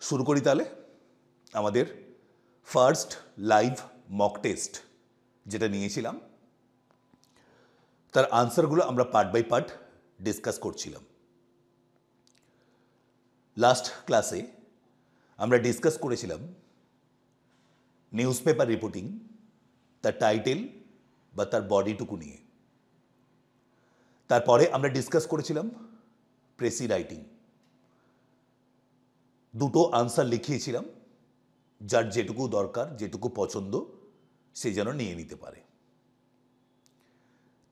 শুরু করি তাহলে আমাদের ফার্স্ট লাইভ মক টেস্ট যেটা নিয়েছিলাম তার আনসারগুলো আমরা পার্ট বাই পার্ট ডিসকাস করছিলাম। লাস্ট ক্লাসে আমরা ডিসকাস করেছিলাম নিউজ পেপার রিপোর্টিং, তার টাইটেল বা তার বডিটুকু নিয়ে। তারপরে আমরা ডিসকাস করেছিলাম প্রেসি রাইটিং। দুটো আনসার লিখিয়েছিলাম, যার যেটুকু দরকার, যেটুকু পছন্দ সে যেন নিয়ে নিতে পারে।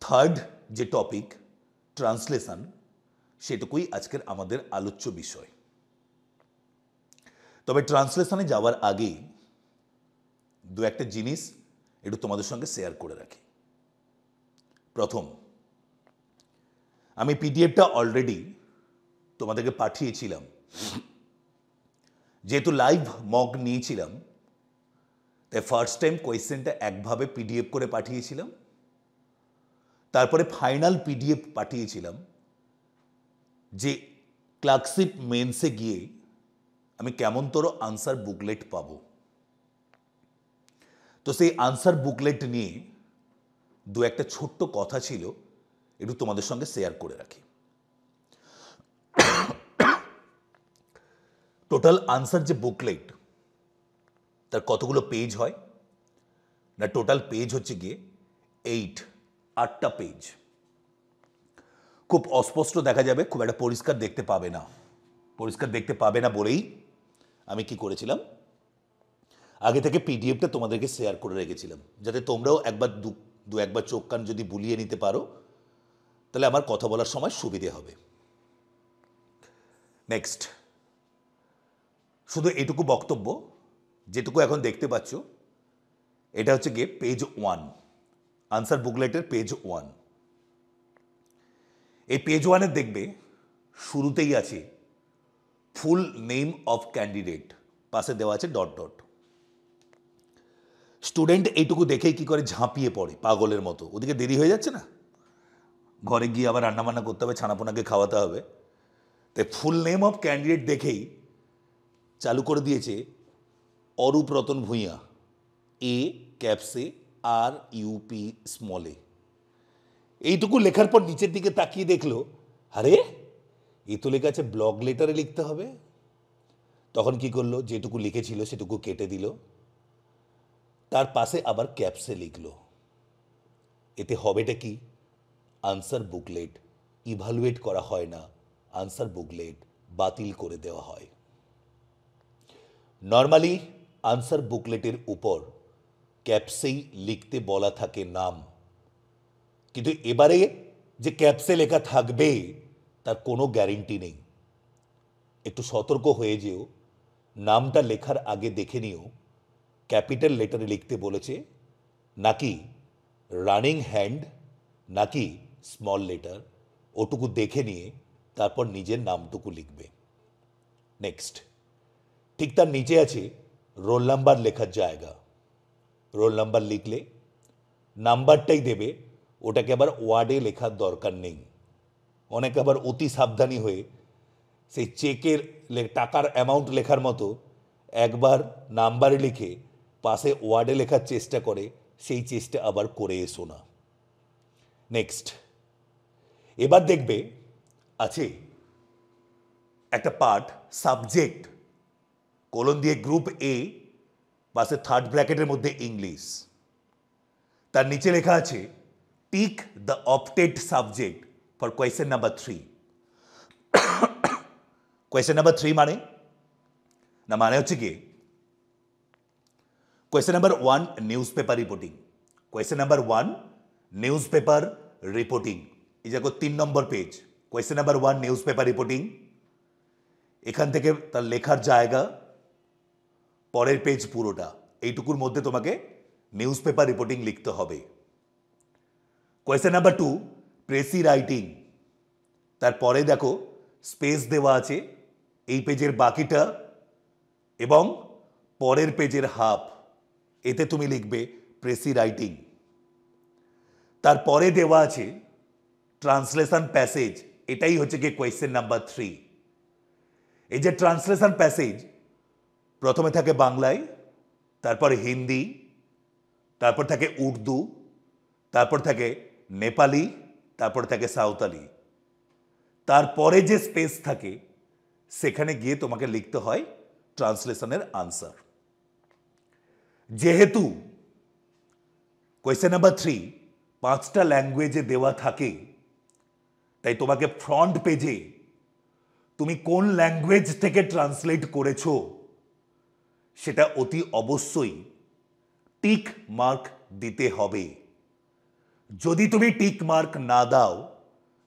থার্ড যে টপিক ট্রান্সলেশন, সেটুকুই আজকের আমাদের আলোচ্য বিষয়। তবে ট্রান্সলেশনে যাওয়ার আগে দু একটা জিনিস একটু তোমাদের সঙ্গে শেয়ার করে রাখি। প্রথম, আমি পিডিএফটা অলরেডি তোমাদেরকে পাঠিয়েছিলাম। যেহেতু লাইভ মক নিয়েছিলাম তাই ফার্স্ট টাইম কোয়েশ্চেনটা একভাবে পিডিএফ করে পাঠিয়েছিলাম, তারপরে ফাইনাল পিডিএফ পাঠিয়েছিলাম যে ক্লার্কশিপ মেন্সে গিয়ে আমি কেমনতর আনসার বুকলেট পাব। তো সেই আনসার বুকলেট নিয়ে দু একটা ছোট্ট কথা ছিল, একটু তোমাদের সঙ্গে শেয়ার করে রাখি। টোটাল আনসার যে বুকলেট তার কতগুলো পেজ হয় না, টোটাল পেজ হচ্ছে গিয়ে 8টা পেজ। খুব অস্পষ্ট দেখা যাবে, খুব একটা পরিষ্কার দেখতে পাবে না। পরিষ্কার দেখতে পাবে না বলেই আমি কি করেছিলাম, আগে থেকে পিডিএফটা তোমাদেরকে শেয়ার করে রেখেছিলাম, যাতে তোমরাও একবার চোখ কান যদি বুলিয়ে নিতে পারো তাহলে আমার কথা বলার সময় সুবিধে হবে। নেক্সট, শুধু এটুকু বক্তব্য, যেটুকু এখন দেখতে পাচ্ছ এটা হচ্ছে গিয়ে পেজ 1, আনসার বুকলেটের পেজ 1। এই পেজ 1-এর দেখবে শুরুতেই আছে ফুল নেম অফ ক্যান্ডিডেট, পাশে দেওয়া আছে ডট ডট। স্টুডেন্ট এইটুকু দেখেই কি করে ঝাঁপিয়ে পড়ে পাগলের মতো, ওদিকে দেরি হয়ে যাচ্ছে না, ঘরে গিয়ে আবার রান্নাবান্না করতে হবে, ছানাপোনাকে খাওয়াতে হবে। তাই ফুল নেম অফ ক্যান্ডিডেট দেখেই চালু করে দিয়েছে অরূপ রতন ভূঁইয়া, এ ক্যাপসে আর ইউপি স্মলে। এইটুকু লেখার পর নিচের দিকে তাকিয়ে দেখলো, আরে এ তো লেখা আছে ব্লগ লেটারে লিখতে হবে। তখন কি করলো, যেটুকু লিখেছিল সেটুকু কেটে দিল, তার পাশে আবার ক্যাপসে লিখলো। এতে হবেটা কি, আনসার বুকলেট ইভালুয়েট করা হয় না, আনসার বুকলেট বাতিল করে দেওয়া হয়। নর্মালি আনসার বুকলেটের উপর ক্যাপসেই লিখতে বলা থাকে নাম, কিন্তু এবারে যে ক্যাপসে লেখা থাকবে তার কোনো গ্যারেন্টি নেই। একটু সতর্ক হয়ে যেও, নামটা লেখার আগে দেখে নিও ক্যাপিটাল লেটারে লিখতে বলেছে নাকি রানিং হ্যান্ড নাকি স্মল লেটার, ওটুকু দেখে নিয়ে তারপর নিজের নামটুকু লিখবে। নেক্সট, ঠিক তার নিচে আছে রোল নাম্বার লেখার জায়গা। রোল নাম্বার লিখলে নাম্বারটাই দেবে, ওটাকে আবার ওয়ার্ডে লেখার দরকার নেই। অনেকে আবার অতি সাবধানী হয়ে সেই চেকের টাকার অ্যামাউন্ট লেখার মতো একবার নাম্বারে লিখে পাশে ওয়ার্ডে লেখার চেষ্টা করে, সেই চেষ্টা আবার করে এসো না। নেক্সট, এবার দেখবে আছে একটা পার্ট সাবজেক্ট, কোলন দিয়ে গ্রুপ এ, পাশে থার্ড ব্র্যাকেটের মধ্যে ইংলিশ। তার নিচে লেখা আছে tick the opted subject for question number 3। Question number 3 মানে হচ্ছে কি, question number 1 news paper reporting. Question number 1 news paper reporting, এই দেখো 3 নম্বর page. Question number 1 news paper reporting, এখান থেকে তার লেখার জায়গা, পরের পেজ পুরোটা, এইটুকুর মধ্যে তোমাকে নিউজ পেপার রিপোর্টিং লিখতে হবে। কোয়েশ্চেন নাম্বার 2 প্রেসি রাইটিং, তারপরে দেখো স্পেস দেওয়া আছে, এই পেজের বাকিটা এবং পরের পেজের হাফ, এতে তুমি লিখবে প্রেসি রাইটিং। তারপরে দেওয়া আছে ট্রান্সলেশন প্যাসেজ, এটাই হচ্ছে কি কোয়েশ্চেন নাম্বার 3। এই যে ট্রান্সলেশন প্যাসেজ, প্রথমে থাকে বাংলায়, তারপরে হিন্দি, তারপর থাকে উর্দু, তারপর থাকে নেপালি, তারপর থাকে সাঁওতালি। তারপরে যে স্পেস থাকে সেখানে গিয়ে তোমাকে লিখতে হয় ট্রান্সলেশনের আনসার। যেহেতু কোয়েশ্চেন নাম্বার 3 5টা ল্যাঙ্গুয়েজে দেওয়া থাকে, তাই তোমাকে ফ্রন্ট পেজে তুমি কোন ল্যাঙ্গুয়েজ থেকে ট্রান্সলেট করেছো সেটা অতি অবশ্যই টিক মার্ক দিতে হবে। যদি তুমি টিক মার্ক না দাও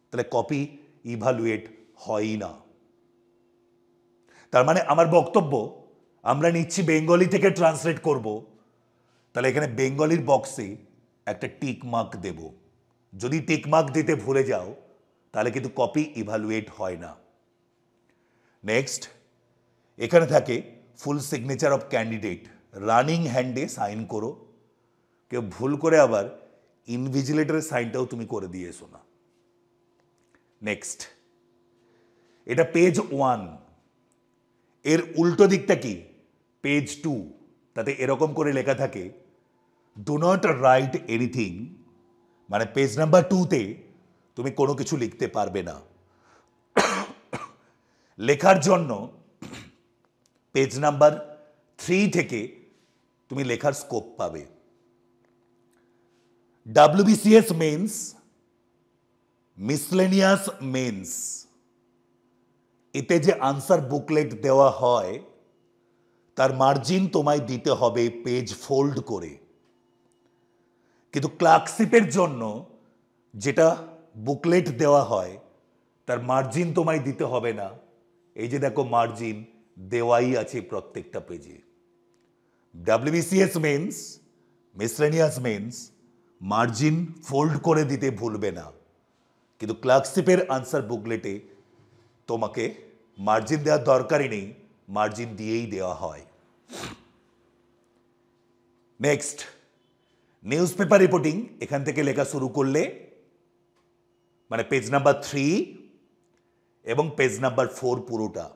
তাহলে কপি ইভালুয়েট হয়ই না। তার মানে আমার বক্তব্য, আমরা নিচ্ছি বেঙ্গলি থেকে ট্রান্সলেট করব, তাহলে এখানে বেঙ্গলির বক্সে একটা টিক মার্ক দেব। যদি টিক মার্ক দিতে ভুলে যাও তাহলে কিন্তু কপি ইভালুয়েট হয় না। নেক্সট, এখানে থাকে full signature of candidate, running হ্যান্ডে সাইন করো। কেউ ভুল করে আবার ইনভিজিলেটরের সাইনটাও তুমি করে দিয়ে এসো না। নেক্সট, এটা পেজ 1, এর উল্টো দিকটা কি পেজ 2, তাতে এরকম করে লেখা থাকে ডু নট রাইট এনিথিং, মানে পেজ নাম্বার 2তে তুমি কোনো কিছু লিখতে পারবে না। লেখার জন্য পেজ নাম্বার 3 থেকে তুমি লেখার স্কোপ পাবে। WBCS মেন্স, মিসলেনিয়াস মেন্স, এতে যে আনসার বুকলেট দেওয়া হয় তার মার্জিন তোমায় দিতে হবে পেজ ফোল্ড করে। কিন্তু ক্লার্কশিপের জন্য যেটা বুকলেট দেওয়া হয় তার মার্জিন তোমায় দিতে হবে না। এই যে দেখো মার্জিন দেওয়াই আছে প্রত্যেকটা পেজে। WBCS mains, miscellaneous mains margin fold করে দিতে ভুলবে না। কিন্তু ক্লার্কশিপের আনসার বুকলেটে তোমাকে মার্জিন দেওয়ার দরকারই নেই, মার্জিন দিয়েই দেওয়া হয়। নেক্সট, নিউজ পেপার রিপোর্টিং, এখান থেকে লেখা শুরু করলে মানে পেজ নাম্বার 3 এবং পেজ নাম্বার 4 পুরোটা,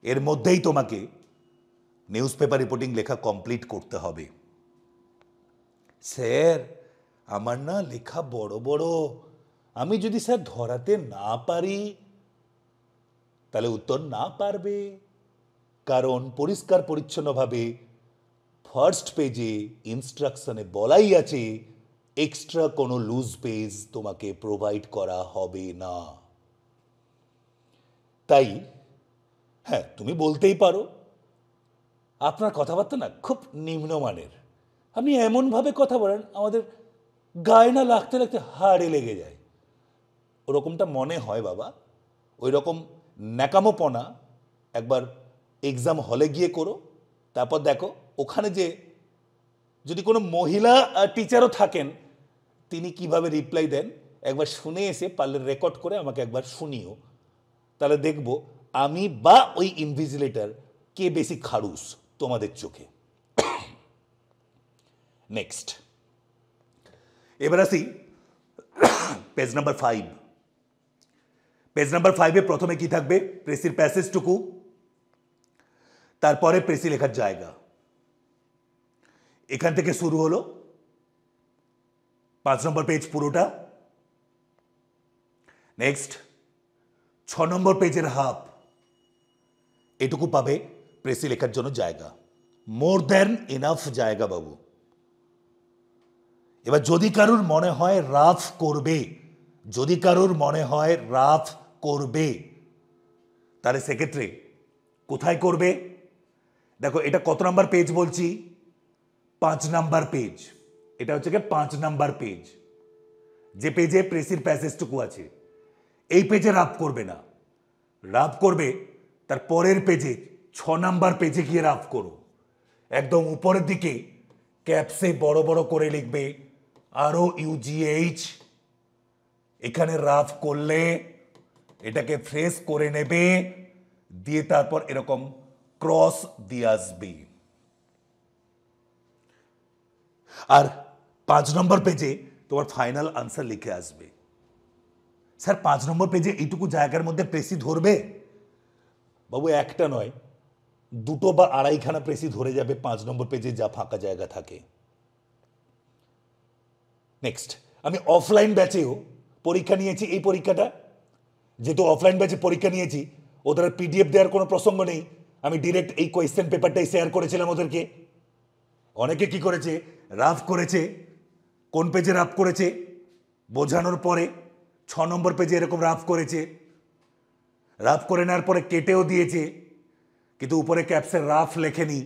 এর মধ্যেই তোমাকে নিউজ পেপার রিপোর্টিং লেখা কমপ্লিট করতে হবে। স্যার আমার না লেখা বড় বড়, আমি যদি স্যার ধরাতে না পারি, তাহলে উত্তর না পারবে। কারণ পরিষ্কার পরিচ্ছন্নভাবে ফার্স্ট পেজে ইনস্ট্রাকশনে বলাই আছে এক্সট্রা কোনো লুজ পেজ তোমাকে প্রোভাইড করা হবে না। তাই হ্যাঁ, তুমি বলতেই পারো আপনার কথাবার্তা না খুব নিম্নমানের, আপনি এমনভাবে কথা বলেন আমাদের গায়ে না লাগতে লাগতে হাড়ে লেগে যায়। ওরকমটা মনে হয় বাবা, ওই রকম ন্যাকামোপনা একবার এক্সাম হলে গিয়ে করো, তারপর দেখো ওখানে যে যদি কোনো মহিলা টিচারও থাকেন তিনি কিভাবে রিপ্লাই দেন একবার শুনে এসে পারলে রেকর্ড করে আমাকে একবার শুনিও, তাহলে দেখব আমি বা ওই ইনভিজিলেটর কে বেশি খাড়ুস তোমাদের চোখে। নেক্সট, এবার আসি পেজ নাম্বার 5। পেজ নাম্বার 5-এ প্রথমে কি থাকবে? প্রেসির প্যাসেজটুকু, তারপরে প্রেসি লেখার জায়গা। এখান থেকে শুরু হলো 5 নম্বর পেজ পুরোটা। নেক্সট 6 নম্বর পেজের হাফ, এটুকু পাবে প্রেসি লেখার জন্য জায়গা, মোর দ্যান এনাফ জায়গা বাবু। এবার যদি কারুর মনে হয় রাফ করবে, যদি কারুর মনে হয় রাফ করবে, তাহলে সেক্ষেত্রে কোথায় করবে? দেখো এটা কত নাম্বার পেজ বলছি? 5 নাম্বার পেজ। এটা হচ্ছে কি 5 নাম্বার পেজ, যে পেজে প্রেসির প্যাসেজটুকু আছে। এই পেজে রাফ করবে না, রাফ করবে তার পরের পেজে 6 নাম্বার পেজে গিয়ে রাফ করো। একদম উপরের দিকে ক্যাপসে বড় বড় করে লিখবে ROUGH। এখানে রাফ করলে এটাকে ফ্রেশ করে নেবে, দিয়ে তারপর এরকম ক্রস দিয়ে আসবে। আর 5 নম্বর পেজে তোমার ফাইনাল আনসার লিখে আসবে। স্যার 5 নম্বর পেজে এইটুকু জায়গার মধ্যে প্রেসি ধরবে? বাবু একটা নয়, দুটো বা আড়াইখানা প্রেসই ধরে যাবে 5 নম্বর পেজে যা ফাঁকা জায়গা থাকে। নেক্সট, আমি অফলাইন ব্যাচেও পরীক্ষা নিয়েছি। এই পরীক্ষাটা যেহেতু অফলাইন ব্যাচে পরীক্ষা নিয়েছি, ওদের পিডিএফ দেওয়ার কোনো প্রসঙ্গ নেই, আমি ডিরেক্ট এই কোয়েশ্চেন পেপারটাই শেয়ার করেছিলাম ওদেরকে। অনেকে কি করেছে, রাফ করেছে। কোন পেজে রাফ করেছে বোঝানোর পরে 6 নম্বর পেজে এরকম রাফ করেছে। রাফ করে নেওয়ার পরে কেটেও দিয়েছে, কিন্তু উপরে ক্যাপসের রাফ লেখেনি।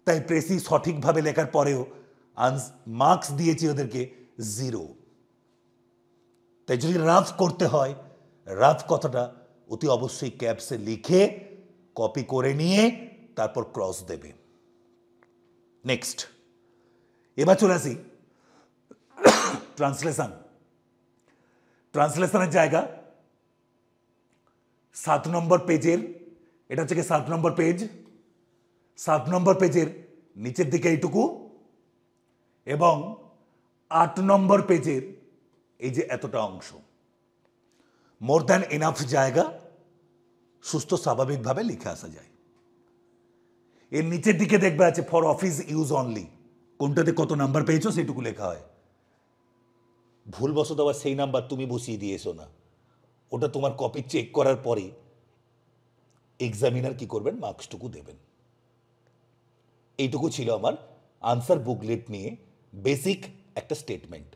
তাই প্রেসি সঠিকভাবে লেখার পরেও মার্কস দিয়েছি ওদেরকে 0। তাই যদি রাফ করতে হয়, রাফ কথাটা অতি অবশ্যই ক্যাপসে লিখে কপি করে নিয়ে তারপর ক্রস দেবে। নেক্সট, এবার চলে আসি ট্রান্সলেশন। ট্রান্সলেশনের জায়গা 7 নম্বর পেজের, এটা হচ্ছে কি 7 নম্বর পেজ। 7 নম্বর পেজের নিচের দিকে এইটুকু, এবং 8 নম্বর পেজের এই যে এতটা অংশ, মোর দ্যান এনাফ জায়গা সুস্থ স্বাভাবিকভাবে লিখে আসা যায়। এর নিচের দিকে দেখবে আছে ফর অফিস ইউজ অনলি, কোনটাতে কত নাম্বার পেয়েছো সেটুকু লেখা হয়। ভুলবশত আবার সেই নাম্বার তুমি বসিয়ে দিয়েছো না, ওটা তোমার কপি চেক করার পরে এক্সামিনার কি করবেন, মার্কসটুকু দেবেন। এইটুকু ছিল আমার আনসার বুকলেট নিয়ে বেসিক একটা স্টেটমেন্ট।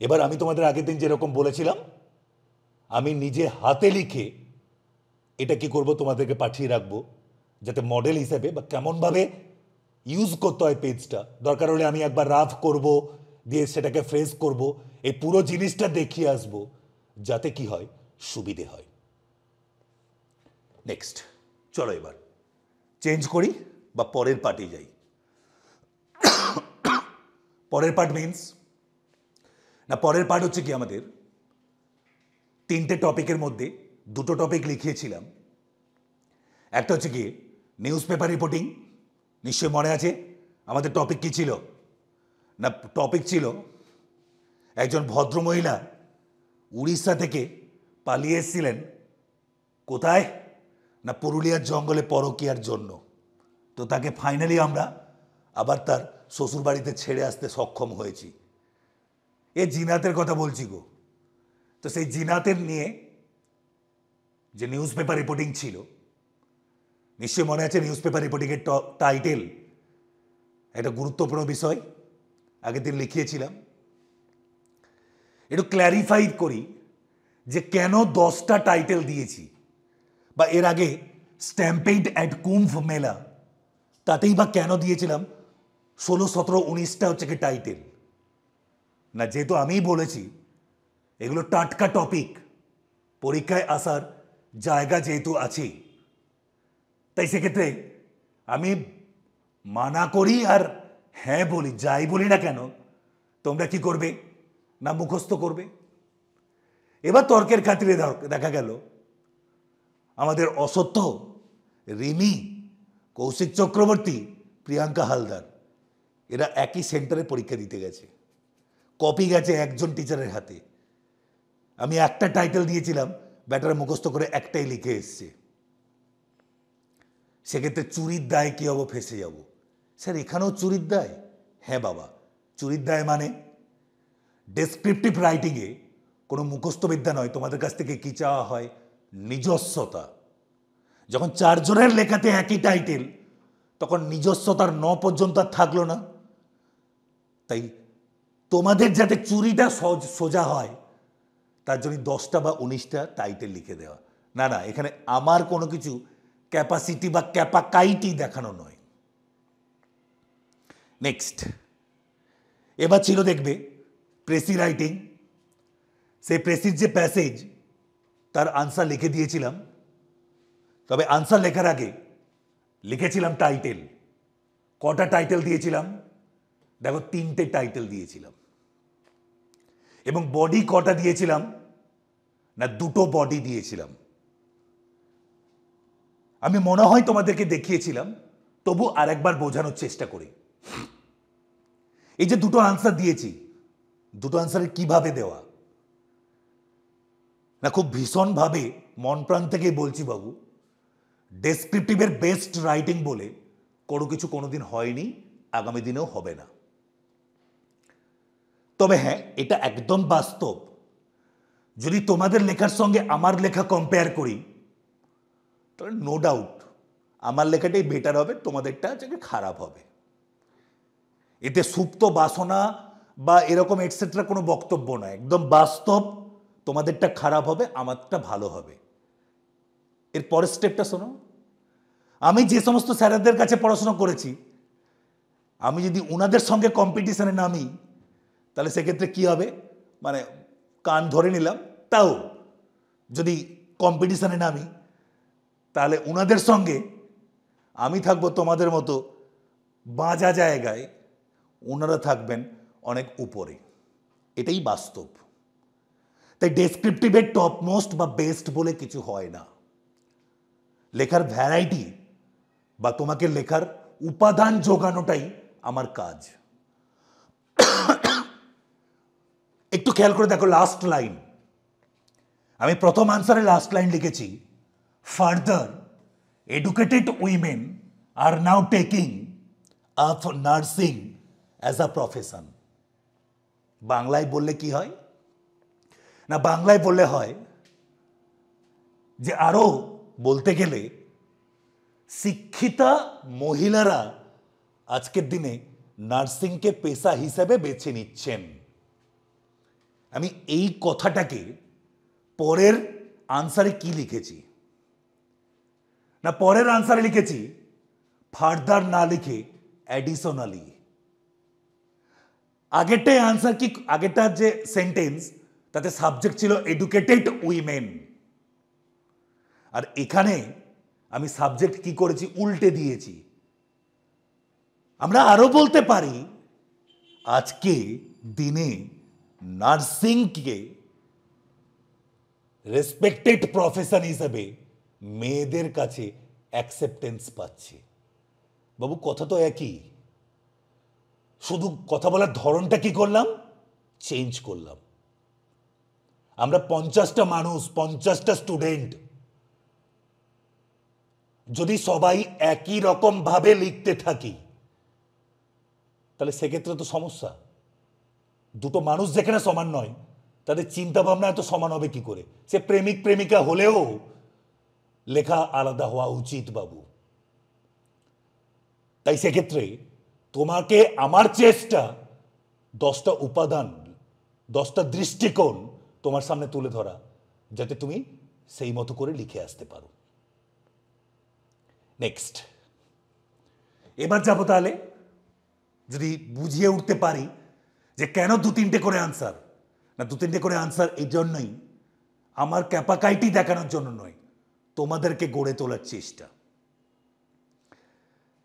এবার আমি তোমাদের আগের দিন যেরকম বলেছিলাম, আমি নিজে হাতে লিখে এটা কি করব, তোমাদেরকে পাঠিয়ে রাখবো, যাতে মডেল হিসেবে বা কেমনভাবে ইউজ করতে হয় পেজটা, দরকার হলে আমি একবার রাফ করব, দিয়ে সেটাকে ফ্রেজ করব, এই পুরো জিনিসটা দেখিয়ে আসবো, যাতে কি হয়, সুবিধে হয়। নেক্সট, চলো এবার চেঞ্জ করি বা পরের পার্টে যাই। পরের পার্ট মিনস না, পরের পার্ট হচ্ছে কি, আমাদের 3টে টপিকের মধ্যে 2টো টপিক লিখিয়েছিলাম। একটা হচ্ছে কি নিউজ পেপার রিপোর্টিং, নিশ্চয়ই মনে আছে আমাদের টপিক কি ছিল না, টপিক ছিল একজন ভদ্রমহিলা উড়িষ্যা থেকে পালিয়ে এসেছিলেন কোথায় না, পুরুলিয়ার জঙ্গলে পরকীয়ার জন্য। তো তাকে ফাইনালি আমরা আবার তার শ্বশুরবাড়িতে ছেড়ে আসতে সক্ষম হয়েছি। এ জিনাতের কথা বলছি গো। তো সেই জিনাতের নিয়ে যে নিউজ পেপার রিপোর্টিং ছিল, নিশ্চয়ই মনে আছে নিউজ পেপার রিপোর্টিংয়ের টাইটেল, একটা গুরুত্বপূর্ণ বিষয় আগের দিন লিখিয়েছিলাম। একটু ক্ল্যারিফাই করি যে কেন 10টা টাইটেল দিয়েছি, বা এর আগে স্ট্যাম্পেড অ্যাট কুম্ভ মেলা, তাতেই বা কেন দিয়েছিলাম 16, 17, 19টা হচ্ছে কি টাইটেল না, যেহেতু আমিই বলেছি এগুলো টাটকা টপিক, পরীক্ষায় আসার জায়গা যেহেতু আছে, তাই সেক্ষেত্রে আমি মানা করি আর হ্যাঁ বলি, যাই বলি না কেন তোমরা কি করবে না, মুখস্থ করবে। এবার তর্কের খাতিরে দেখা গেল আমাদের অসত্য, রিমি, কৌশিক চক্রবর্তী, প্রিয়াঙ্কা হালদার, এরা একই সেন্টারে পরীক্ষা দিতে গেছে, কপি গেছে একজন টিচারের হাতে। আমি একটা টাইটেল দিয়েছিলাম, ব্যাটারা মুখস্থ করে একটাই লিখে এসছে। সেক্ষেত্রে চুরির দায় কী হবো, ফেসে যাব। স্যার এখানেও চুরির দায়? হ্যাঁ বাবা, চুরির দায় মানে ডেসক্রিপটিভ রাইটিংয়ে কোনো মুখস্থবিদ্যা নয়, তোমাদের কাছ থেকে কী চাওয়া হয়, নিজস্বতা। যখন 4 জনের লেখাতে একই টাইটেল, তখন নিজস্বতার 9 পর্যন্ত আর থাকলো না। তাই তোমাদের যাতে চুরিটা সোজা হয়, তার জন্য 10টা বা 19টা টাইটেল লিখে দেওয়া। না না, এখানে আমার কোনো কিছু ক্যাপাসিটি বা ক্যাপাকাইটি দেখানো নয়। নেক্সট, এবার ছিল দেখবে প্রেসি রাইটিং, সেই প্রেসির যে প্যাসেজ তার আনসার লিখে দিয়েছিলাম, তবে আনসার লেখার আগে লিখেছিলাম টাইটেল। কটা টাইটেল দিয়েছিলাম দেখো, 3টে টাইটেল দিয়েছিলাম। এবং বডি কটা দিয়েছিলাম না, 2টো বডি দিয়েছিলাম। আমি মনে হয় তোমাদেরকে দেখিয়েছিলাম, তবু আর একবার বোঝানোর চেষ্টা করি। এই যে 2টো আনসার দিয়েছি, 2টো আনসারের কিভাবে দেওয়া না, খুব ভীষণভাবে মন প্রাণ থেকেই বলছি বাবু, ডেসক্রিপটিভের বেস্ট রাইটিং বলে কোনো কিছু কোনোদিন হয়নি, আগামী দিনেও হবে না। তবে হ্যাঁ, এটা একদম বাস্তব, যদি তোমাদের লেখার সঙ্গে আমার লেখা কম্পেয়ার করি তাহলে নো ডাউট আমার লেখাটাই বেটার হবে, তোমাদেরটা খারাপ হবে। এতে সুপ্ত বাসনা বা এরকম এটসেট্রা কোনো বক্তব্য নয়, একদম বাস্তব, তোমাদেরটা খারাপ হবে, আমারটা ভালো হবে। এর পরের স্টেপটা শোনো, আমি যে সমস্ত স্যারদের কাছে পড়াশোনা করেছি, আমি যদি ওনাদের সঙ্গে কম্পিটিশনে নামি তাহলে সেক্ষেত্রে কি হবে, মানে কান ধরে নিলাম, তাও যদি কম্পিটিশনে নামি তাহলে ওনাদের সঙ্গে আমি থাকবো তোমাদের মতো বাঁজা জায়গায়, ওনারা থাকবেন অনেক উপরে, এটাই বাস্তব। তাই ডেসক্রিপটিভের টপ মোস্ট বা বেস্ট বলে কিছু হয় না। লেখার ভ্যারাইটি বা তোমাকে লেখার উপাদান যোগানোটাই আমার কাজ। একটু খেয়াল করে দেখো লাস্ট লাইন, আমি প্রথম আনসারে লাস্ট লাইন লিখেছি, further educated women are now taking up nursing as a profession. বাংলায় বললে কি হয় না, বাংলায় বললে হয় যে আরো বলতে গেলে শিক্ষিতা মহিলারা আজকের দিনে নার্সিংকে পেশা হিসেবে বেছে নিচ্ছেন। আমি এই কথাটাকে পরের আনসারে কি লিখেছি না, পরের আনসারে লিখেছি ফার্দার না লিখে অ্যাডিশনালি। আগেরটাই আনসার কি, আগেরটার যে সেন্টেন্স তাতে সাবজেক্ট ছিল এডুকেটেড উইমেন, আর এখানে আমি সাবজেক্ট কি করেছি, উল্টে দিয়েছি। আমরা আরো বলতে পারি আজকে দিনে নার্সিংকে রেসপেক্টেড প্রফেশন হিসেবে মেয়েদের কাছে অ্যাকসেপ্টেন্স পাচ্ছে। বাবু কথা তো একই, শুধু কথা বলার ধরনটা কি করলাম, চেঞ্জ করলাম। আমরা 50টা মানুষ, 50টা স্টুডেন্ট, যদি সবাই একই রকম ভাবে লিখতে থাকি তাহলে সেক্ষেত্রে তো সমস্যা। দুটো মানুষ যেখানে সমান নয়, তাদের চিন্তা ভাবনা এত সমান হবে কি করে? সে প্রেমিক প্রেমিকা হলেও লেখা আলাদা হওয়া উচিত বাবু। তাই সেক্ষেত্রে তোমাকে আমার চেষ্টা 10টা উপাদান, 10টা দৃষ্টিকোণ তোমার সামনে তুলে ধরা, যাতে তুমি সেই মতো করে লিখে আসতে পারো। নেক্সট, এবার যাবো তাহলে, যদি বুঝিয়ে উঠতে পারি যে কেন 2-3টে করে আনসার না, 2-3টে করে আনসার এই জন্যই, আমার ক্যাপাকাইটি দেখানোর জন্য নয়, তোমাদেরকে গড়ে তোলার চেষ্টা।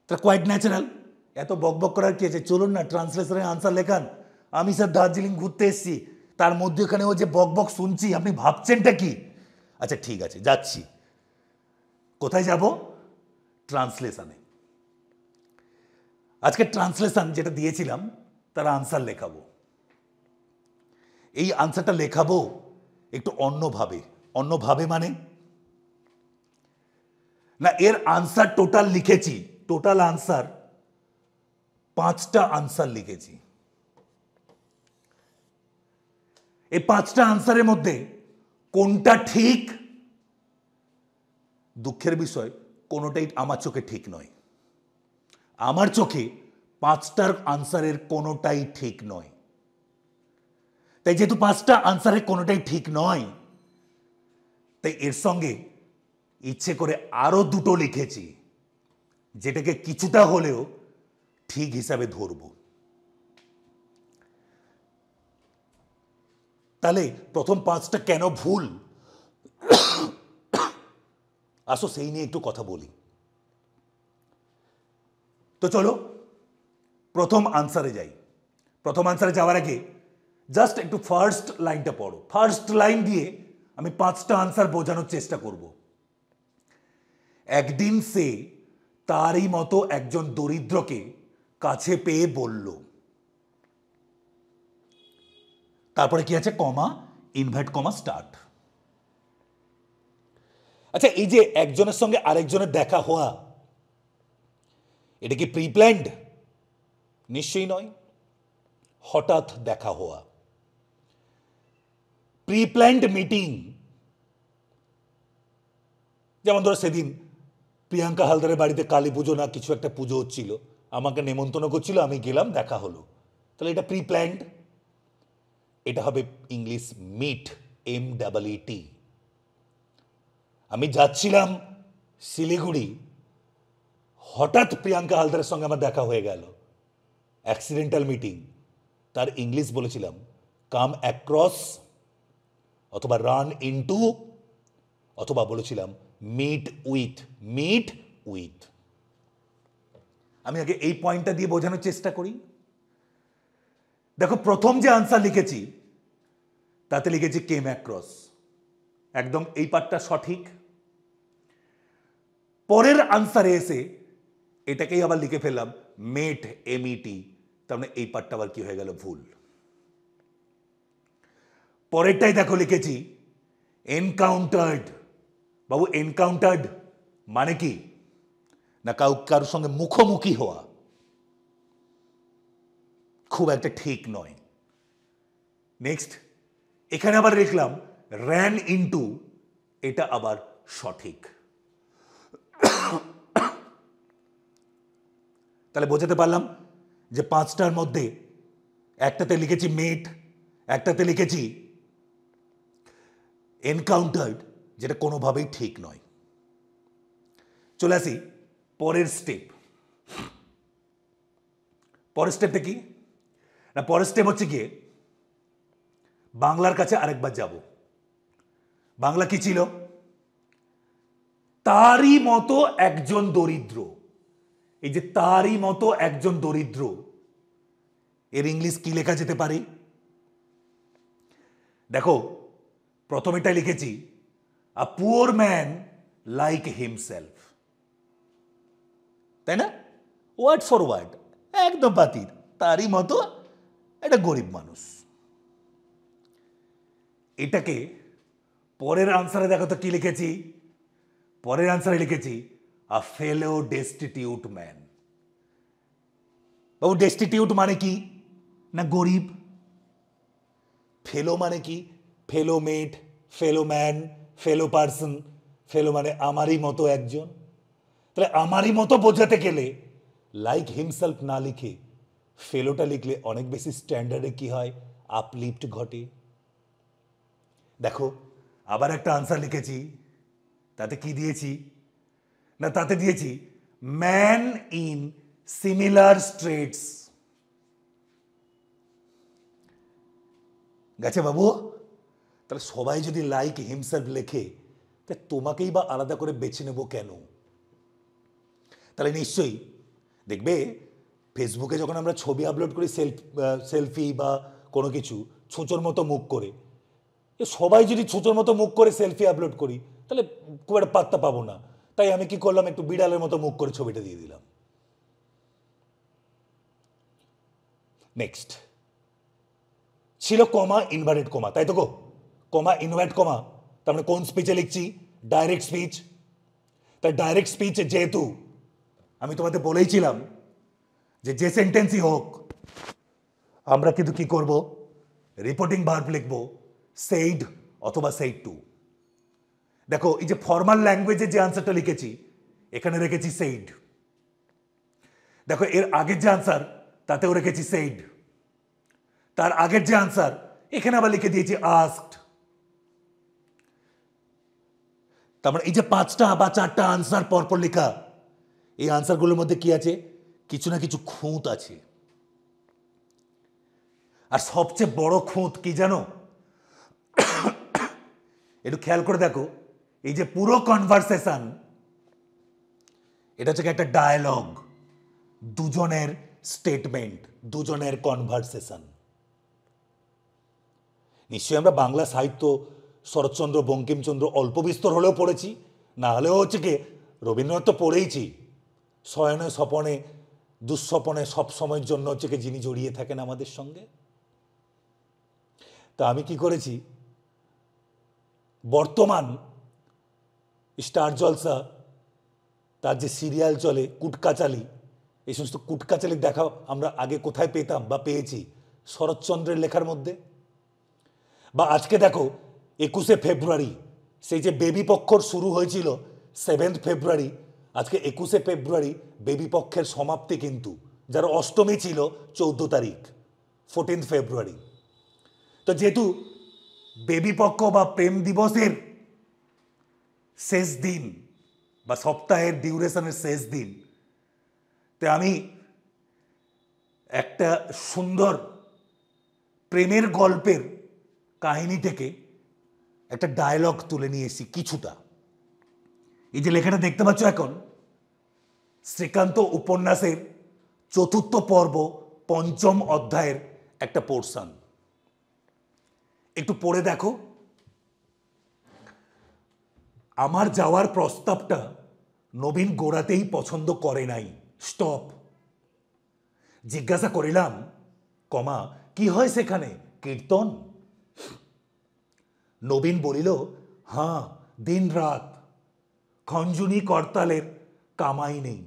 তা কোয়াইট ন্যাচারাল, এত বকবক করার কি আছে, চলুন না ট্রান্সলেশনের আনসার লেখান। আমি স্যার দার্জিলিং ঘুরতে এসেছি, তার মধ্যে ওখানে ও যে বকবক শুনছি, আপনি ভাবছেনটা কি? আচ্ছা ঠিক আছে, যাচ্ছি। কোথায় যাব? ট্রান্সলেশনে। আজকে ট্রান্সলেশন যেটা দিয়েছিলাম তার আনসার লেখাবো। এই আনসারটা লেখাবো একটু অন্যভাবে। অন্যভাবে মানে না, এর আনসার টোটাল লিখেছি, টোটাল আনসার 5টা আনসার লিখেছি। এই 5টা আনসারের মধ্যে কোনটা ঠিক, দুঃখের বিষয় কোনোটাই আমার চোখে ঠিক নয়। আমার চোখে 5টার আনসারের কোনোটাই ঠিক নয়। তাই যেহেতু 5টা আনসারের কোনোটাই ঠিক নয়, তাই এর সঙ্গে ইচ্ছে করে আরো 2টো লিখেছি, যেটাকে কিছুটা হলেও ঠিক হিসাবে ধরব। তাহলে প্রথম পাঁচটা কেন ভুল, আসো সেই নিয়ে একটু কথা বলি। তো চলো প্রথম আনসারে যাই। প্রথম আনসারে যাওয়ার আগে জাস্ট একটু ফার্স্ট লাইনটা পড়ো। ফার্স্ট লাইন দিয়ে আমি পাঁচটা আনসার বোঝানোর চেষ্টা করব। একদিন সে তারই মতো একজন দরিদ্রকে কাছে পেয়ে বলল, তারপরে কি আছে, কমা, ইনভার্ট কমা, স্টার্ট। আচ্ছা, এই যে একজনের সঙ্গে আরেকজনের দেখা হওয়া, এটা কি প্রি প্ল্যান্ড? নিশ্চয়ই নয়, হঠাৎ দেখা হওয়া। প্রি প্ল্যান্ড মিটিং, যেমন ধরো সেদিন প্রিয়াঙ্কা হালদারের বাড়িতে কালী পুজো না কিছু একটা পুজো হচ্ছিল, আমাকে নেমন্তন্ন করছিল, আমি গেলাম, দেখা হলো, তাহলে এটা প্রি প্ল্যান্ড। এটা হবে ইংলিশ মিট, MEET। আমি যাচ্ছিলাম শিলিগুড়ি, হঠাৎ প্রিয়াঙ্কা হালদারের সঙ্গে আমার দেখা হয়ে গেল, অ্যাক্সিডেন্টাল মিটিং। তার ইংলিশ বলেছিলাম কাম অ্যাক্রস, অথবা রান ইনটু, অথবা বলেছিলাম মিট উইথ। Meet with. আমি আগে এই পয়েন্টটা দিয়ে বোঝানোর চেষ্টা করি। দেখো, প্রথম যে আনসার লিখেছি তাতে লিখেছি কেম অ্যাক্রস, একদম এই পার্টটা সঠিক। পরের আনসারে এসে এটাকেই আবার লিখে ফেললাম মেট, MET, তার মানে এই পার্টটা আবার কি হয়ে গেল, ভুল। পরেরটাই দেখো লিখেছি এনকাউন্টার্ড। বাবু, এনকাউন্টার্ড মানে কি না, কারোর সঙ্গে মুখোমুখি হওয়া, খুব একটা ঠিক নয়। নেক্সট, এখানে আবার লিখলাম র্যান ইনটু, এটা আবার সঠিক। তাহলে বোঝাতে পারলাম যে পাঁচটার মধ্যে একটাতে লিখেছি মেট, একটাতে লিখেছি এনকাউন্টার্ড, যেটা কোনোভাবেই ঠিক নয়। চলে আসি পরের স্টেপ। পরের স্টেপটা কি না, পরের স্টেপ হচ্ছে গিয়ে বাংলার কাছে আরেকবার যাব। বাংলা কি ছিল, তারই মতো একজন দরিদ্র। এই যে তারই মতো একজন দরিদ্র, এর ইংলিশ কি লেখা যেতে পারে? দেখো, প্রথমেটাই লিখেছি a poor man like himself, তাই না? ওয়ার্ড ফর ওয়ার্ড একদম বাতিল, তারই মতো একটা গরিব মানুষ। এটাকে পরের আনসারে দেখো তো কি লিখেছি। পরের আনসারে লিখেছি আ ফেলো ডেস্টিটিউট ম্যান। বাবু, ডেস্টিটিউট মানে কি না, গরিব। ফেলো মানে কি, ফেলো মেট, ফেলো ম্যান, ফেলো পার্সন। ফেলো মানে আমারই মতো একজন। তাহলে আমারই মতো বোঝাতে গেলে লাইক হিমসেলফ না লিখে ফেলোটা লিখলে অনেক বেশি স্ট্যান্ডার্ডে কি হয়, আপলিফট ঘটে। দেখো, আবার একটা আনসার লিখেছি, তাতে কি দিয়েছি না, তাতে দিয়েছি ম্যান ইন সিমিলার স্ট্রেটস। গেছে বাবু? তাহলে সবাই যদি লাইক হিমসেলফ লেখে, তা তোমাকেই বা আলাদা করে বেছে নেব কেন? তাহলে নিশ্চয়ই দেখবে ফেসবুকে যখন আমরা ছবি আপলোড করি, সেলফি বা কোনো কিছু, ছুঁচোর মতো মুখ করে, সবাই যদি ছুঁচোর মতো মুখ করে সেলফি আপলোড করি, তাহলে খুব একটা পাত্তা পাবো না। তাই আমি কি করলাম, একটু বিড়ালের মতো মুখ করে ছবিটা দিয়ে দিলাম। নেক্সট ছিল কমা, ইনভার্টেড কমা, তাই তো গো? কমা, ইনভার্ট কমা, তার মানে কোন স্পিচে লিখছি, ডাইরেক্ট স্পিচ। তাই ডাইরেক্ট স্পিচ যেহেতু, আমি তোমাদের বলেইছিলাম যে সেন্টেন্সই হোক, আমরা কিন্তু কি করব, রিপোর্টিং ভার্ব লিখব, সেইড অথবা সেইড টু। দেখো, এই যে ফর্মাল ল্যাঙ্গুয়েজে যে আনসারটা লিখেছি, এখানে রেখেছি সেইড। দেখো, এর আগের যে আনসার তাতেও রেখেছি সেইড। তার আগের যে আনসার এখানে আবার লিখে দিয়েছি আস্কড। তার মানে এই যে পাঁচটা বা চারটা আনসার পরপর লেখা, এই আনসারগুলোর মধ্যে কি আছে, কিছু না কিছু খুঁত আছে। আর সবচেয়ে বড় খুঁত কি জানো, একটু খেয়াল করে দেখো, এই যে পুরো কনভারসেশন, এটা হচ্ছে একটা ডায়ালগ, দুজনের স্টেটমেন্ট, দুজনের কনভারসেশন। নিশ্চয়ই আমরা বাংলা সাহিত্য শরৎচন্দ্র বঙ্কিমচন্দ্র অল্প বিস্তর হলেও পড়েছি, না হলেও হচ্ছে কি রবীন্দ্রনাথ তো পড়েইছি। শয়নে স্বপনে দুঃস্বপনে সব সময়ের জন্য হচ্ছে কি যিনি জড়িয়ে থাকেন আমাদের সঙ্গে। তা আমি কি করেছি, বর্তমান স্টার জলসা তার যে সিরিয়াল চলে কুটকাচালি, এই সমস্ত কুটকাচালি দেখা আমরা আগে কোথায় পেতাম বা পেয়েছি? শরৎচন্দ্রের লেখার মধ্যে। বা আজকে দেখো 21শে ফেব্রুয়ারি, সেই যে বেবি পক্ষর শুরু হয়েছিল 7 ফেব্রুয়ারি, আজকে 21শে ফেব্রুয়ারি বেবি পক্ষের সমাপ্তি, কিন্তু যার অষ্টমী ছিল 14 তারিখ, 14 ফেব্রুয়ারি। তো যেহেতু বেবি পক্ষ বা প্রেম দিবসের শেষ দিন বা সপ্তাহের ডিউরেশনের শেষ দিন, তো আমি একটা সুন্দর প্রেমের গল্পের কাহিনী থেকে একটা ডায়লগ তুলে নিয়ে এসেছি কিছুটা। এই যে লেখাটা দেখতে পাচ্ছ এখন, শ্রীকান্ত উপন্যাসের 4র্থ পর্ব 5ম অধ্যায়ের একটা পোর্শন, একটু পড়ে দেখো। আমার যাওয়ার প্রস্তাবটা নবীন গোড়াতেই পছন্দ করে নাই। স্টপ। জিজ্ঞাসা করিলাম, কমা, কি হয় সেখানে, কীর্তন? নবীন বলিল, হ্যাঁ, দিন রাত, খঞ্জুনি করতালের কামাই নেই।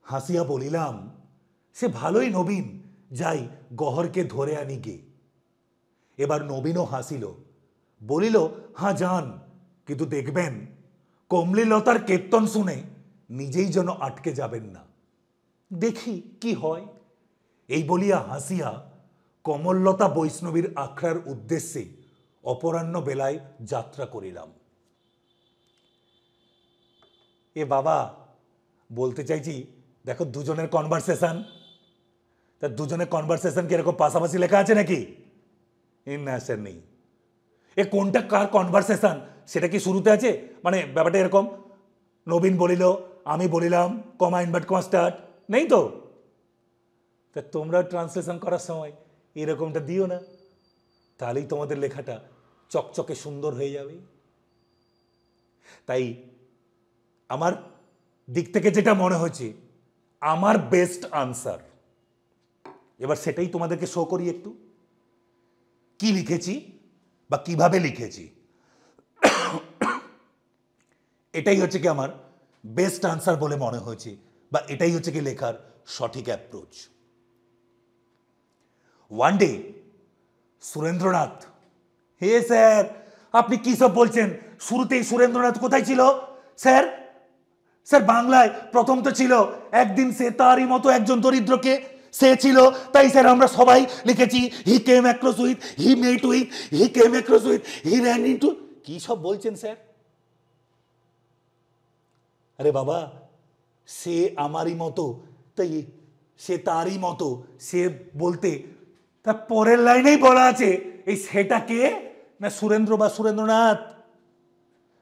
হাসিয়া বলিলাম, সে ভালোই নবীন, যাই গহরকে ধরে আনি গে। এবার নবীনও হাসিল, বলিল, হ্যাঁ যান, কিন্তু দেখবেন কমলিলতার কীর্তন শুনে নিজেই যেন আটকে যাবেন না। দেখি কি হয়। এই বলিয়া হাসিয়া কমললতা বৈষ্ণবীর আখড়ার উদ্দেশ্যে অপরাহ্ন বেলায় যাত্রা করিলাম। এ বাবা, বলতে চাইছি দেখো দুজনের কনভারসেশন, তা দুজনের কনভারসেশন কি এরকম পাশাপাশি লেখা আছে নাকি? না স্যার, নেই। এ কোনটা কার কনভারসেশন সেটা কি শুরুতে আছে? মানে ব্যাপারটা এরকম, নবীন বলিল, আমি বলিলাম, কমা ইনভার্ট কমা স্টার্ট, নেই তো? তা তোমরা ট্রান্সলেশন করার সময় এরকমটা দিও না, তাহলেই তোমাদের লেখাটা চকচকে সুন্দর হয়ে যাবে। তাই আমার দিক থেকে যেটা মনে হয়েছে, আমার বেস্ট আনসার, এবার সেটাই তোমাদেরকে শো করি একটু, কি লিখেছি বা কিভাবে লিখেছি। এটাই হচ্ছে কি আমার বেস্ট আনসার বলে মনে হয়েছে, বা এটাই হচ্ছে কি লেখার সঠিক অ্যাপ্রোচ। ওয়ান ডে সুরেন্দ্রনাথ, হে স্যার, আপনি কি সব বলছেন? শুরুতেই সুরেন্দ্রনাথ কোথায় ছিল স্যার? স্যার বাংলায় প্রথম তো ছিল, একদিন সে তারই মতো একজন দরিদ্রকে, সে ছিল, তাই স্যার আমরা সবাই লিখেছি he came across with, he met with, he came across with, he ran into. কি সব বলছেন স্যার? আরে বাবা, সে আমারই মতো, তাই সে তারই মতো, সে বলতে তার পরের লাইনেই বলা আছে এই সেটা কে না সুরেন্দ্র বা সুরেন্দ্রনাথ।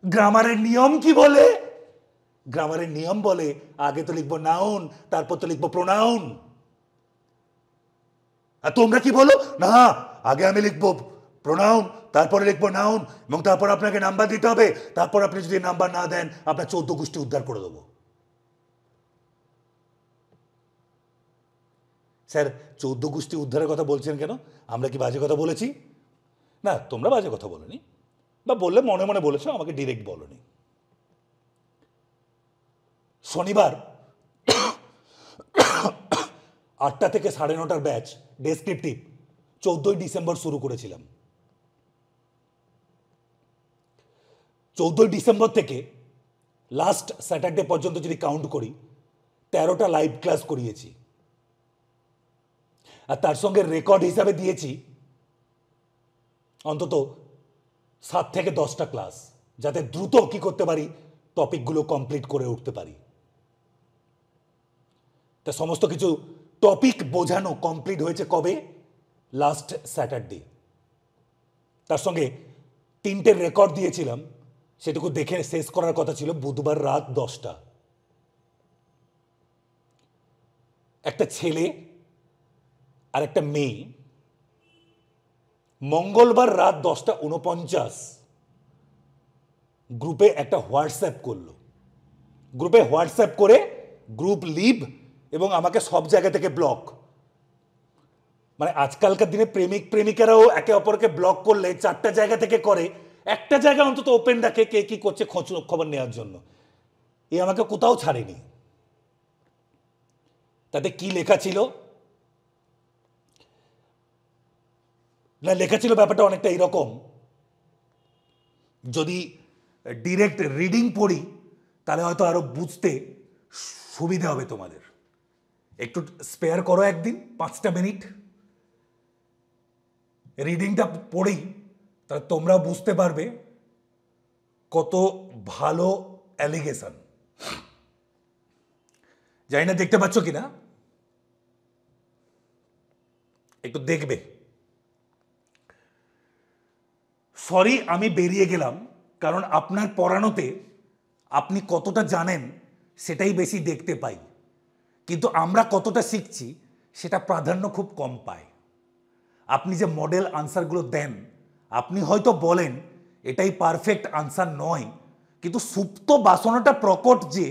গ্রামারের নিয়ম কি বলে? গ্রামারের নিয়ম বলে আগে তো লিখবো নাউন, তারপর তো লিখবো প্রোনাউন। আর তোমরা কি বলো না, আগে আমি লিখবো প্রোনাউন, তারপরে লিখবো নাউন, এবং তারপর আপনাকে নাম্বার দিতে হবে, তারপর আপনি যদি নাম্বার না দেন আপনার 14 গোষ্ঠী উদ্ধার করে দেবো। স্যার 14 গোষ্ঠী উদ্ধারের কথা বলছেন কেন? আমরা কি বাজে কথা বলেছি? না, তোমরা বাজে কথা বলোনি, বা বললে মনে মনে বলেছো, আমাকে ডিরেক্ট বলোনি। শনিবার 8টা থেকে 9:30 ব্যাচ ডেসক্রিপটিভ 14ই ডিসেম্বর শুরু করেছিলাম। 14ই ডিসেম্বর থেকে লাস্ট স্যাটারডে পর্যন্ত যদি কাউন্ট করি 13টা লাইভ ক্লাস করিয়েছি, আর তার সঙ্গে রেকর্ড হিসাবে দিয়েছি অন্তত 7 থেকে 10টা ক্লাস, যাতে দ্রুত কি করতে পারি, টপিকগুলো কমপ্লিট করে উঠতে পারি। তা সমস্ত কিছু টপিক বোঝানো কমপ্লিট হয়েছে কবে? Last Saturday. তার সঙ্গে তিনটে রেকর্ড দিয়েছিলাম, সেটুকু দেখে শেষ করার কথা ছিল বুধবার রাত 10টা। একটা ছেলে আর একটা মেয়ে মঙ্গলবার রাত 10:49 গ্রুপে একটা হোয়াটসঅ্যাপ করলো। গ্রুপে হোয়াটসঅ্যাপ করে গ্রুপ লিভ এবং আমাকে সব জায়গা থেকে ব্লক। মানে আজকালকার দিনে প্রেমিক প্রেমিকারাও একে অপরকে ব্লক করলে 4টা জায়গা থেকে করে, একটা জায়গা অন্তত ওপেন রাখে কে কি করছে খোঁজ খবর নেওয়ার জন্য। এ আমাকে কোথাও ছাড়েনি। তাতে কি লেখা ছিল না, লেখা ছিল ব্যাপারটা অনেকটা এইরকম, যদি ডিরেক্ট রিডিং পড়ি তাহলে হয়তো আরো বুঝতে সুবিধা হবে তোমাদের। একটু স্পেয়ার করো একদিন 5টা মিনিট, রিডিংটা পড়ি, তাহলে তোমরাও বুঝতে পারবে কত ভালো অ্যালিগেশন। জানি না দেখতে পাচ্ছ কিনা, একটু দেখবে। সরি আমি বেরিয়ে গেলাম, কারণ আপনার পড়ানোতে আপনি কতটা জানেন সেটাই বেশি দেখতে পাই, কিন্তু আমরা কতটা শিখছি সেটা প্রাধান্য খুব কম পায়। আপনি যে মডেল আনসারগুলো দেন, আপনি হয়তো বলেন এটাই পারফেক্ট আনসার নয়, কিন্তু সুপ্ত বাসনাটা প্রকট যে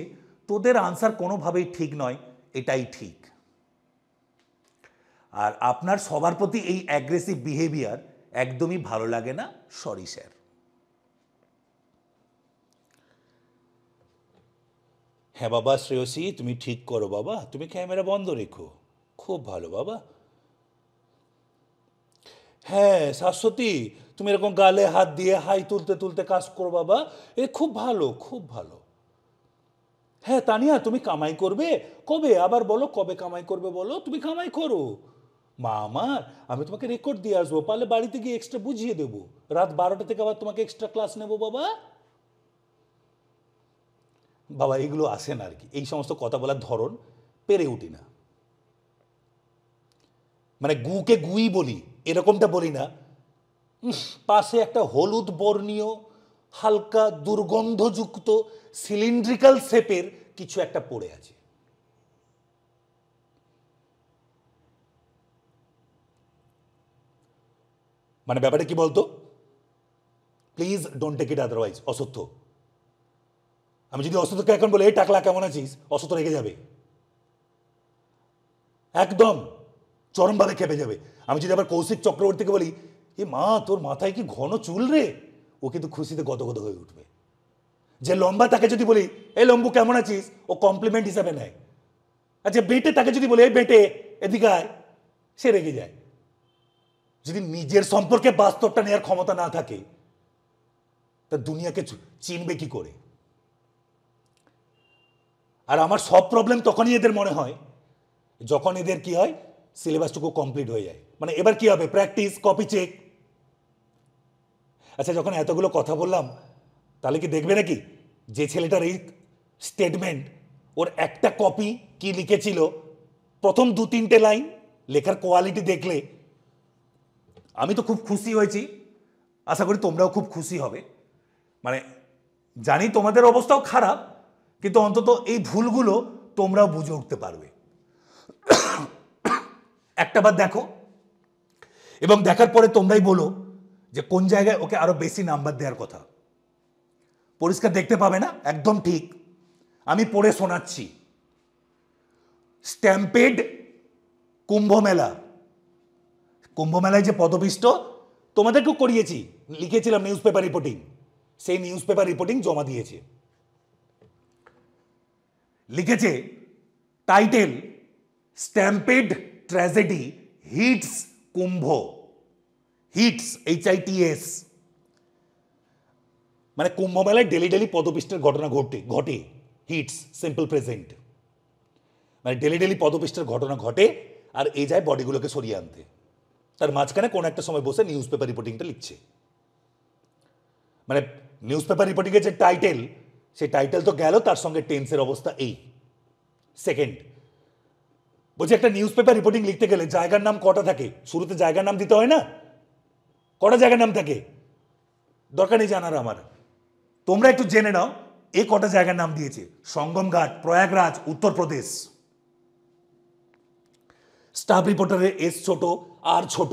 তোদের আনসার কোনোভাবেই ঠিক নয়, এটাই ঠিক। আর আপনার সবার প্রতি এই অ্যাগ্রেসিভ বিহেভিয়ার একদমই ভালো লাগে না। Sorry sir. হ্যাঁ বাবা শ্রেয়সী, তুমি ঠিক করো বাবা, তুমি ক্যামেরা বন্ধ রেখো, খুব ভালো বাবা। হ্যাঁ শাশ্বতী, তুমি এরকম গালে হাত দিয়ে হাই তুলতে তুলতে কাজ করো বাবা, এ খুব ভালো, খুব ভালো। হ্যাঁ তানিয়া, তুমি কামাই করবে কবে? আবার বলো কবে কামাই করবে বলো, তুমি কামাই করো। মা আমার, আমি তোমাকে রেকর্ড দিয়ে আসবো, পারলে বাড়িতে গিয়ে এক্সট্রা বুঝিয়ে দেবো, রাত 12টা থেকে আবার তোমাকে এক্সট্রা ক্লাস নেবো বাবা। বাবা এগুলো আসে না আর কি, এই সমস্ত কথা বলার ধরন পেরে উঠি না। মানে গুকে গুই বলি, এরকমটা বলি না। পাশে একটা হলুদ বর্ণীয় হালকা দুর্গন্ধযুক্ত সিলিন্ড্রিক্যাল শেপের কিছু একটা পড়ে আছে। মানে ব্যাপারটা কি বলতো, please don't take it otherwise. অসত্য, আমি যদি অসত্যকে এখন বলে এই টাকলা কেমন আছিস, অসত্য রেগে যাবে, একদম চরমভাবে খেপে যাবে। আমি যদি আবার কৌশিক চক্রবর্তীকে বলি এ মা তোর মাথায় কি ঘন চুল রে, ও কিন্তু খুশিতে গদগদ হয়ে উঠবে। যে লম্বা তাকে যদি বলি এই লম্বু কেমন আছিস, ও কমপ্লিমেন্ট হিসাবে নেয়। আচ্ছা বেটে তাকে যদি বলি এই বেটে এদিকে আয়, সে রেগে যায়। যদি নিজের সম্পর্কে বাস্তবটা নেওয়ার ক্ষমতা না থাকে তা দুনিয়াকে চিনবে কি করে? আর আমার সব প্রবলেম তখনই এদের মনে হয় যখন এদের কি হয়, সিলেবাসটুকু কমপ্লিট হয়ে যায়। মানে এবার কি হবে, প্র্যাকটিস, কপি চেক। আচ্ছা যখন এতগুলো কথা বললাম, তাহলে কি দেখবে নাকি যে ছেলেটার এই স্টেটমেন্ট, ওর একটা কপি কি লিখেছিল, প্রথম 2-3টে লাইন লেখার কোয়ালিটি দেখলে আমি তো খুব খুশি হয়েছি, আশা করি তোমরাও খুব খুশি হবে। মানে জানি তোমাদের অবস্থাও খারাপ, কিন্তু অন্তত এই ভুলগুলো তোমরাও বুঝে উঠতে পারবে। একটাবার দেখো, এবং দেখার পরে তোমরাই বলো যে কোন জায়গায় ওকে আরো বেশি নাম্বার দেওয়ার কথা। পরিষ্কার দেখতে পাবে না, একদম ঠিক। আমি পড়ে শোনাচ্ছি। স্ট্যাম্পেড কুম্ভ মেলা, কুম্ভ মেলায় যে পদপিষ্ট তোমাদেরকেও করিয়েছি, লিখেছিলাম নিউজ পেপার রিপোর্টিং, সেই নিউজ পেপার রিপোর্টিং জমা দিয়েছে। লিখেছে টাইটেল স্ট্যাম্পেড ট্র্যাজেডি হিটস কুম্ভ। হিটস HITS, মানে কুম্ভ মেলায় ডেলি ডেলি পদপিষ্টের ঘটনা ঘটে। হিটস সিম্পল প্রেজেন্ট, মানে ডেলি ডেলি পদপিষ্টের ঘটনা ঘটে, আর এই যায় বডিগুলোকে সরিয়ে আনতে। তার মাঝখানে কোন একটা সময় বসে নিউজ পেপার রিপোর্টিংটা লিখছে। মানে নিউজ পেপার রিপোর্টিংয়ের যে টাইটেল, সেই টাইটেল তো গেল, তার সঙ্গে টেন্সের অবস্থা এই। সেকেন্ড বলছে একটা নিউজ পেপার রিপোর্টিং লিখতে গেলে জায়গার নাম কটা থাকে? শুরুতে জায়গার নাম দিতে হয় না? কটা জায়গার নাম থাকে? দরকার নেই জানার আমার। তোমরা একটু জেনে নাও এ কটা জায়গার নাম দিয়েছে: সঙ্গম ঘাট, প্রয়াগরাজ, উত্তরপ্রদেশ। স্টাফ রিপোর্টারের এস ছোট আর ছোট।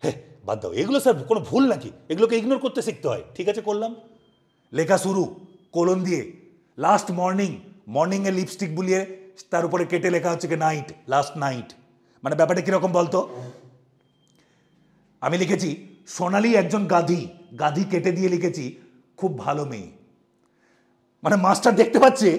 হ্যাঁ, বাদ দাও এগুলো স্যার, কোনো ভুল নাকি? এগুলোকে ইগনোর করতে শিখতে হয়। ঠিক আছে, করলাম। লেখা শুরু কোলন দিয়ে, লাস্ট মর্নিং, মর্নিংয়ে লিপস্টিক বুলিয়ে তার উপরে কেটে লেখা হচ্ছে কি নাইট, লাস্ট নাইট। মানে ব্যাপারটা কিরকম বলতো? আমি লিখেছি সোনালি একজন গাধি, গাধি কেটে দিয়ে লিখেছি খুব ভালো মেয়ে। মানে মাস্টার দেখতে পাচ্ছে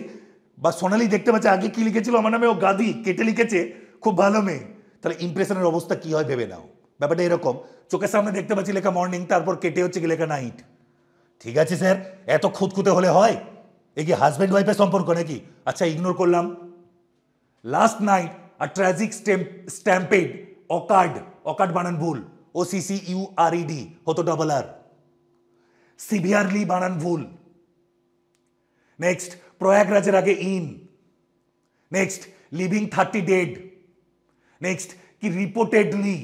বা সোনালি দেখতে পাচ্ছে আগে কি লিখেছিল আমার নামে, ও গাধি কেটে লিখেছে খুব ভালো মেয়ে। তাহলে ইমপ্রেশনের অবস্থা কি হয় ভেবে নাও। ব্যাপারটা এরকম, চোখের সামনে দেখতে পাচ্ছি লেখা মর্নিং, তারপর কেটে হচ্ছে কি লেখা নাইট। ঠিক আছে স্যার, এত খুঁতখুঁতে হলে হয়? এ কি হাজব্যান্ড ওয়াইফের সম্পর্ক নাকি? আচ্ছা, ইগনোর করলাম। লাস্ট নাইট আর ট্র্যাজিক স্ট্যাম্পেড অকার্ড, অকার্ড বানান ভুল, OCCURED হতো ডবল আর। সিভিয়ারলি বানান ভুল। নেক্সট, প্রয়াগরাজের আগে in. Next, living 30 dead. Next, কি রিপোর্টেডলি।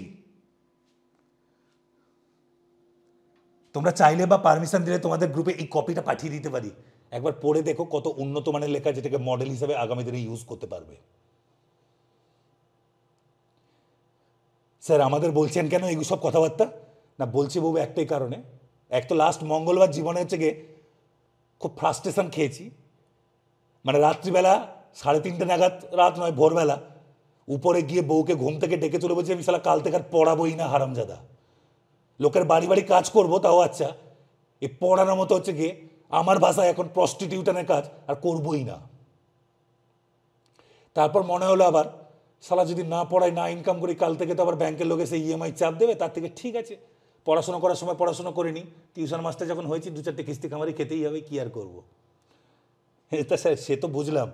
তোমরা চাইলে বা পারমিশন দিলে তোমাদের গ্রুপে এই কপিটা পাঠিয়ে দিতে পারি, একবার পড়ে দেখো কত উন্নত মানের লেখা, যেটাকে মডেল হিসেবে আগামী দিনে ইউজ করতে পারবে। স্যার আমাদের বলছেন কেন এই সব কথাবার্তা? না, বলছি বাবু একটাই কারণে। এক তো লাস্ট মঙ্গলবার জীবনে হচ্ছে গিয়ে খুব ফ্রাস্ট্রেশন খেয়েছি। মানে রাত্রিবেলা 3:30 নাগাদ, রাত নয় ভোরবেলা, উপরে গিয়ে বউকে ঘুম থেকে ডেকে চলে বলছি আমি শালা কাল থেকে আর পড়াবোই না হারামজাদা। লোকের বাড়ি বাড়ি কাজ করবো তাও আচ্ছা, এই পড়ানোর মতো হচ্ছে গিয়ে আমার ভাষায় এখন প্রস্টিটিউশনের কাজ আর করবোই না। তারপর মনে হলো আবার শালা যদি না পড়াই, না ইনকাম করি, কাল থেকে তো আবার ব্যাংকের লোক এসে ইএমআই চাপ দেবে, তার থেকে ঠিক আছে পড়াশোনা করার সময় পড়াশোনা করে নিই। টিউশন মাস্টার যখন হয়েছি 2-4টে কিস্তি কামারি খেতেই হবে, কি আর করবো। তা স্যার সে তো বুঝলাম,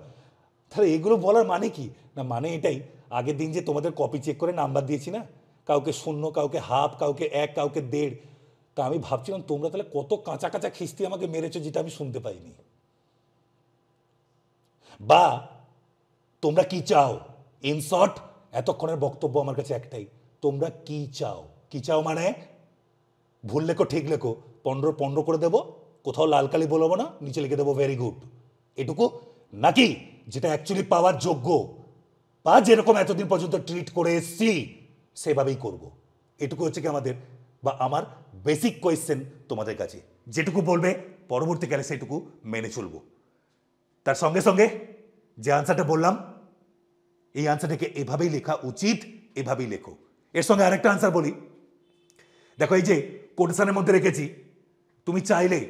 তাহলে এগুলো বলার মানে কি? না মানে এটাই, আগের দিন যে তোমাদের কপি চেক করে নাম্বার দিয়েছি না, কাউকে 0, কাউকে হাফ, কাউকে 1, কাউকে 1.5, তা আমি ভাবছিলাম তোমরা তাহলে কত কাঁচা কাঁচা খিস্তি আমাকে মেরেছো যেটা আমি শুনতে পাইনি। বা তোমরা কি চাও? ইন শর্ট, এতক্ষণের বক্তব্য আমার কাছে একটাই, তোমরা কি চাও? কি চাও মানে ভুল লেখো ঠিক লেখো, 15 করে দেবো, কোথাও লাল কালি বলবো না, নিচে লিখে দেবো ভেরি গুড, এটুকু। নাকি যেটা অ্যাকচুয়ালি পাওয়ার যোগ্য বা যেরকম এতদিন পর্যন্ত ট্রিট করে এসছি সেভাবেই করব, এটুকু হচ্ছে কি আমাদের বা আমার বেসিক কোয়েশ্চেন তোমাদের কাছে। যেটুকু বলবে পরবর্তীকালে সেটুকু মেনে চলবো। তার সঙ্গে সঙ্গে যে আনসারটা বললাম, এই আনসারটাকে এভাবেই লেখা উচিত, এভাবেই লেখো। এর সঙ্গে আরেকটা আনসার বলি, দেখো এই যে কোটেশনের মধ্যে রেখেছি, তুমি চাইলে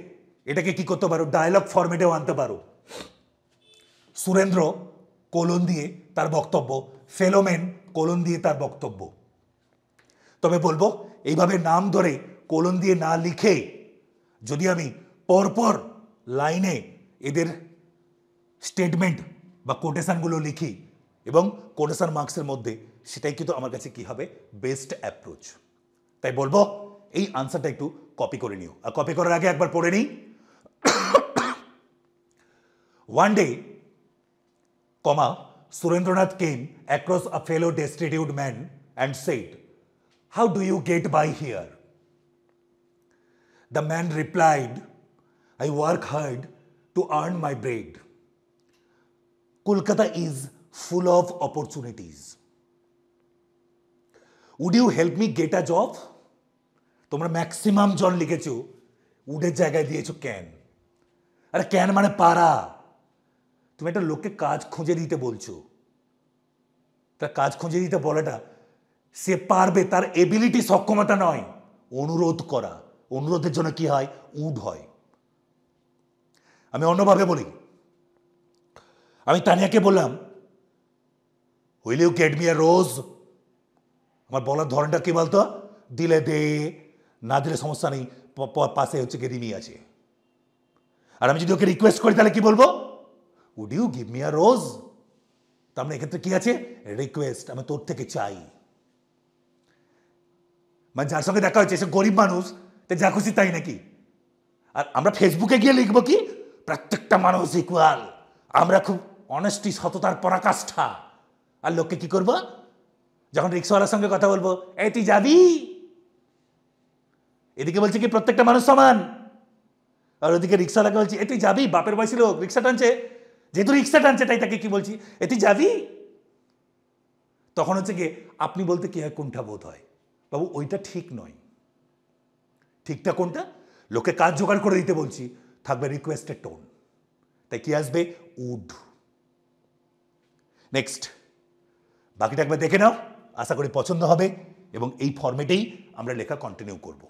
এটাকে কি করতে পারো, ডায়লগ ফরম্যাটেও আনতে পারো। সুরেন্দ্র কোলন দিয়ে তার বক্তব্য, ফেলোমেন কোলন দিয়ে তার বক্তব্য। তবে বলবো এইভাবে নাম ধরে কোলন দিয়ে না লিখে যদি আমি পরপর লাইনে এদের স্টেটমেন্ট বা কোটেশনগুলো লিখি এবং কোটেশন মার্কসের মধ্যে, সেটাই কিন্তু আমার কাছে কি হবে, বেস্ট অ্যাপ্রোচ। তাই বলবো এই আনসারটা একটু কপি করে নিও। আর কপি করার আগে একবার পড়ে নিই। One day, Surendranath came across a fellow destitute man and said, "How do you get by here?" The man replied, "I work hard to earn my bread. Kolkata is full of opportunities. Would you help me get a job?" তোমরা maximum জন লিখেছো উডের জায়গায় দিয়েছো can. আরে can মানে পারা। তুমি একটা লোককে কাজ খুঁজে দিতে বলছো, তার কাজ খুঁজে দিতে বলাটা, সে পারবে, তার এবিলিটি সক্ষমতা নয়। অনুরোধ করা, অনুরোধের জন্য কি হয়, উড হয়। আমি অন্যভাবে বলি, আমি তানিয়াকে বললাম, will you get me a rose? আমার বলার ধরনটা কি বলতো, দিলে দে, না দিলে সমস্যা নেই, পাশে হচ্ছে কি রিমি আছে। আর আমি যদি ওকে রিকোয়েস্ট করি তাহলে কি বলবো, would you give me a rose? তার মানে এক্ষেত্রে কি আছে, রিকোয়েস্ট, আমি তোর থেকে চাই। মানে যার সঙ্গে দেখা হচ্ছে সে গরিব মানুষ, তাই যা খুশি তাই নাকি? আর আমরা ফেসবুকে গিয়ে লিখবো কি, প্রত্যেকটা মানুষ ইকুয়াল, আমরা খুব অনেস্টি, সততার পরাকাষ্ঠা। আর লোককে কি করবো, যখন রিক্সাওয়ালার সঙ্গে কথা বলবো, এই তুই যাবি, এদিকে বলছে কি প্রত্যেকটা মানুষ সমান, আর ওদিকে রিক্সাওয়ালাকে বলছি এ তুই যাবি, বাপের বয়সী লোক রিক্সা টানছে, যেহেতু রিক্সা টানছে তাই তাকে কি বলছি এ তুই যাবি। তখন হচ্ছে কি আপনি বলতে কি হয় কোনটা বোধ হয়, বাবু ওইটা ঠিক নয়। ঠিকটা কোনটা? লোকে কাজ জোগাড় করে দিতে বলছি, থাকবে রিকোয়েস্টেড টোন, তাই কি আসবে উড। নেক্সট বাকিটা একবার দেখে নাও, আশা করি পছন্দ হবে এবং এই ফরম্যাটেই আমরা লেখা কন্টিনিউ করব।